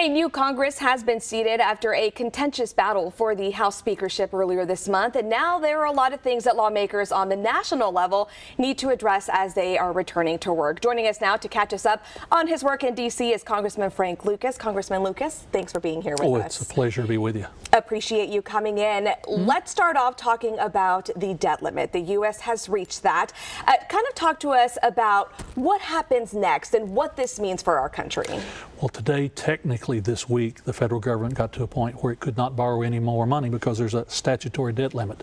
A new Congress has been seated after a contentious battle for the House speakership earlier this month. And now there are a lot of things that lawmakers on the national level need to address as they are returning to work. Joining us now to catch us up on his work in D.C. is Congressman Frank Lucas. Congressman Lucas, thanks for being here with us. Oh, it's a pleasure to be with you. Appreciate you coming in. Let's start off talking about the debt limit. The U.S. has reached that. Kind of talk to us about what happens next and what this means for our country. Well, today, technically this week, the federal government got to a point where it could not borrow any more money because there's a statutory debt limit.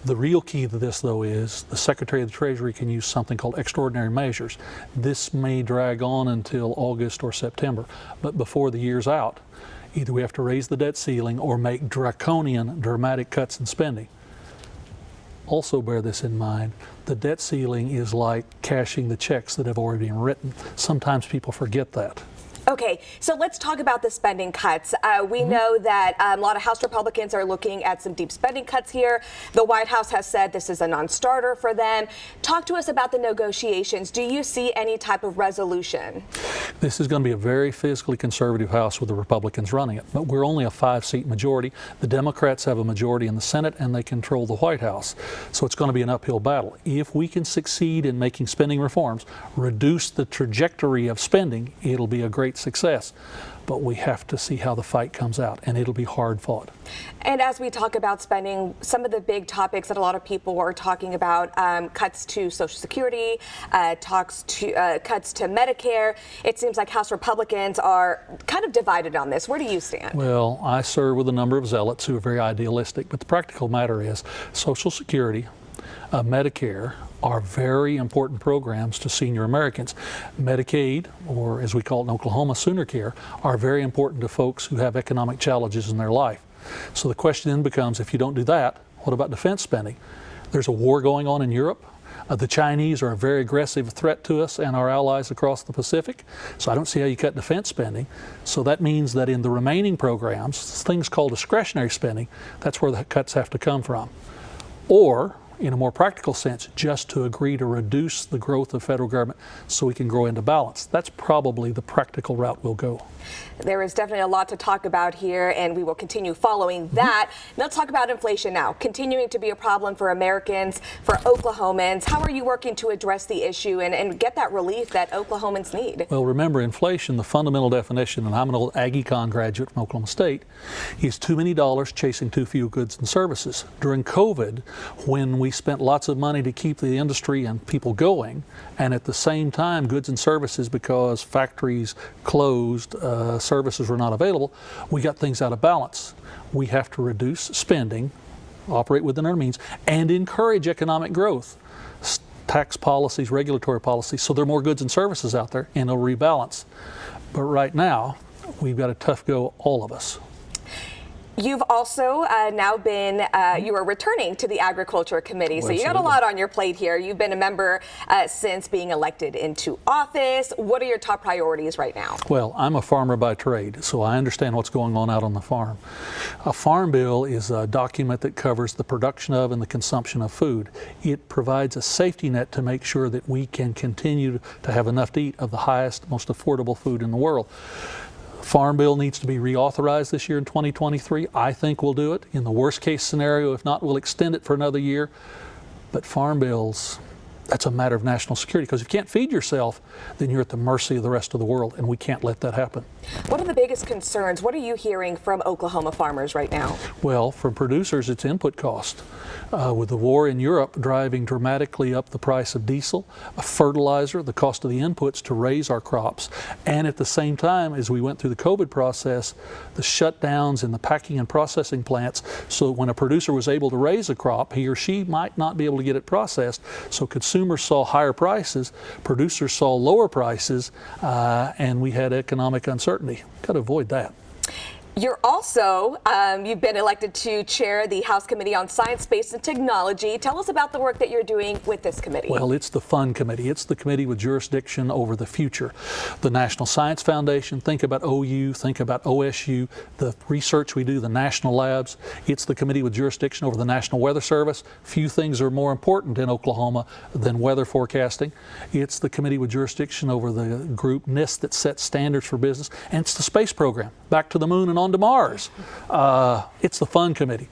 The real key to this, though, is the Secretary of the Treasury can use something called extraordinary measures. This may drag on until August or September, but before the year's out, either we have to raise the debt ceiling or make draconian, dramatic cuts in spending. Also bear this in mind, the debt ceiling is like cashing the checks that have already been written. Sometimes people forget that. Okay, so let's talk about the spending cuts. We know that a lot of House Republicans are looking at some deep spending cuts here. The White House has said this is a non-starter for them. Talk to us about the negotiations. Do you see any type of resolution? This is going to be a very fiscally conservative House with the Republicans running it, but we're only a 5-seat majority. The Democrats have a majority in the Senate and they control the White House. So it's going to be an uphill battle. If we can succeed in making spending reforms, reduce the trajectory of spending, it'll be a great success, but we have to see how the fight comes out, and it'll be hard fought. And as we talk about spending, some of the big topics that a lot of people are talking about, cuts to Social Security, cuts to Medicare. It seems like House Republicans are kind of divided on this. Where do you stand? Well, I serve with a number of zealots who are very idealistic, but the practical matter is Social Security, Medicare are very important programs to senior Americans. Medicaid, or as we call it in Oklahoma, Sooner Care, are very important to folks who have economic challenges in their life. So the question then becomes, if you don't do that, what about defense spending? There's a war going on in Europe. The Chinese are a very aggressive threat to us and our allies across the Pacific. So I don't see how you cut defense spending. So that means that in the remaining programs, things called discretionary spending, that's where the cuts have to come from. Or, in a more practical sense, just to agree to reduce the growth of federal government so we can grow into balance. That's probably the practical route we'll go. There is definitely a lot to talk about here, and we will continue following that. Let's talk about inflation now, continuing to be a problem for Americans, for Oklahomans. How are you working to address the issue and get that relief that Oklahomans need? Well, remember, inflation, the fundamental definition, and I'm an old Aggie Con graduate from Oklahoma State, is too many dollars chasing too few goods and services. During COVID, when we spent lots of money to keep the industry and people going, and at the same time goods and services, because factories closed, services were not available, we got things out of balance. We have to reduce spending, operate within our means, and encourage economic growth. Tax policies, regulatory policies, so there are more goods and services out there, and it'll rebalance. But right now, we've got a tough go, all of us. You've also now been, you are returning to the Agriculture Committee, so you got a lot on your plate here. You've been a member since being elected into office. What are your top priorities right now? Well, I'm a farmer by trade, so I understand what's going on out on the farm. A farm bill is a document that covers the production of and the consumption of food. It provides a safety net to make sure that we can continue to have enough to eat of the highest, most affordable food in the world. Farm bill needs to be reauthorized this year in 2023. I think we'll do it. In the worst case scenario, if not, we'll extend it for another year. But farm bills, that's a matter of national security, because if you can't feed yourself, then you're at the mercy of the rest of the world, and we can't let that happen. What are the biggest concerns? What are you hearing from Oklahoma farmers right now? Well, for producers, it's input cost. With the war in Europe driving dramatically up the price of diesel, fertilizer, the cost of the inputs to raise our crops, and at the same time, as we went through the COVID process, the shutdowns in the packing and processing plants, so when a producer was able to raise a crop, he or she might not be able to get it processed, so consumers saw higher prices, producers saw lower prices, and we had economic uncertainty. Got to avoid that. You're also, you've been elected to chair the House Committee on Science, Space, and Technology. Tell us about the work that you're doing with this committee. Well, it's the fun committee. It's the committee with jurisdiction over the future. The National Science Foundation, think about OU, think about OSU, the research we do, the national labs. It's the committee with jurisdiction over the National Weather Service. Few things are more important in Oklahoma than weather forecasting. It's the committee with jurisdiction over the group NIST that sets standards for business. And it's the space program, back to the moon and on to Mars. It's the fun committee,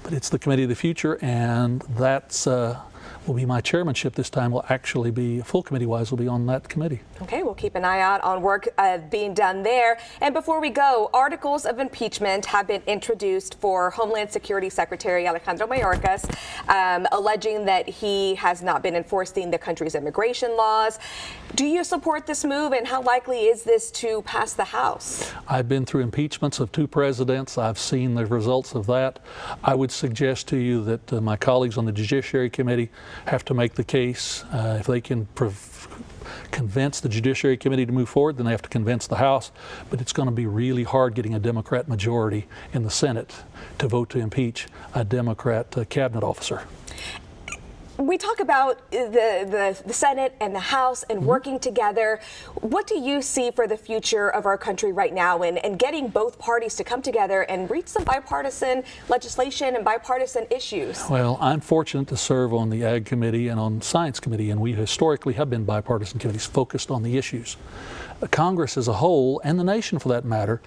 but it's the committee of the future, and that's will be my chairmanship this time. Will actually be, full committee-wise, will be on that committee. Okay, we'll keep an eye out on work being done there. And before we go, articles of impeachment have been introduced for Homeland Security Secretary Alejandro Mayorkas, alleging that he has not been enforcing the country's immigration laws. Do you support this move, and how likely is this to pass the House? I've been through impeachments of 2 presidents. I've seen the results of that. I would suggest to you that my colleagues on the Judiciary Committee have to make the case. If they can convince the Judiciary Committee to move forward, then they have to convince the House. But it's going to be really hard getting a Democrat majority in the Senate to vote to impeach a Democrat cabinet officer. We talk about the Senate and the House and working together. What do you see for the future of our country right now and getting both parties to come together and reach some bipartisan legislation and bipartisan issues? Well, I'm fortunate to serve on the Ag Committee and on Science Committee, and we historically have been bipartisan committees focused on the issues. Congress as a whole, and the nation for that matter,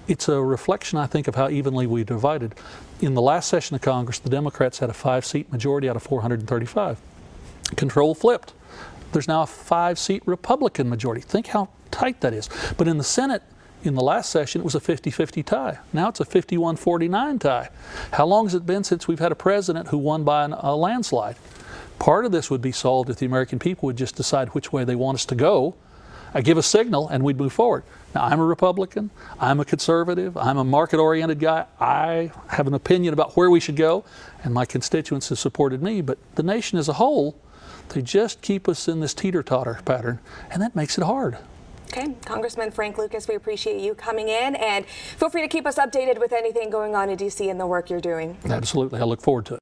it's a reflection, I think, of how evenly we divided. In the last session of Congress, the Democrats had a 5-seat majority out of 435. Control flipped. There's now a 5-seat Republican majority. Think how tight that is. But in the Senate, in the last session, it was a 50-50 tie. Now it's a 51-49 tie. How long has it been since we've had a president who won by a landslide? Part of this would be solved if the American people would just decide which way they want us to go. I give a signal and we'd move forward. Now, I'm a Republican, I'm a conservative, I'm a market-oriented guy. I have an opinion about where we should go, and my constituents have supported me, but the nation as a whole, they just keep us in this teeter-totter pattern, and that makes it hard. Okay, Congressman Frank Lucas, we appreciate you coming in, and feel free to keep us updated with anything going on in D.C. and the work you're doing. Absolutely, I look forward to it.